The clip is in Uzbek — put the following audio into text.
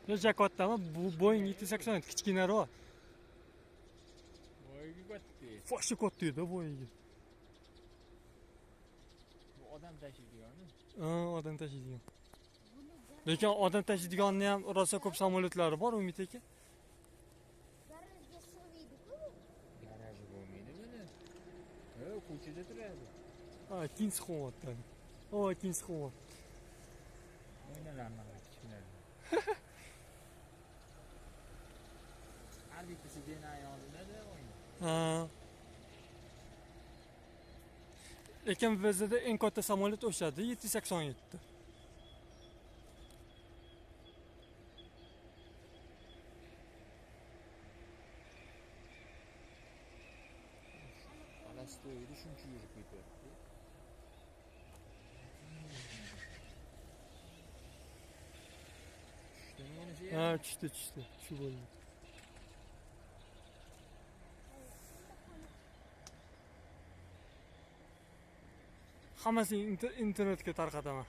Shuncha kattami? Bu Boeing 787 kichkinaroq. Voyga katta. Foshi katta edi Boeing. Bu odam tashiydigani. Odam tashiydigan. Lekin odam tashiydiganni ham rosa ko'p samolyotlari bor Umid aka. Garajga sig'maydi-ku. Garaji bo'lmaydi buni. Ko'chada turadi. Ikkinchisi quvvatdan. Ikkinchisi quvvat. O'ynalarni kichkinalar. Har bittasi bino yonida o'yin. Lekin bizda eng katta samolyot o'shadi 787. Alastoydi shuncha yurib ketyapti. Tushdimi bunisi? Tushdi. Shu bo'ldi. Hammasini internetga tarqataman.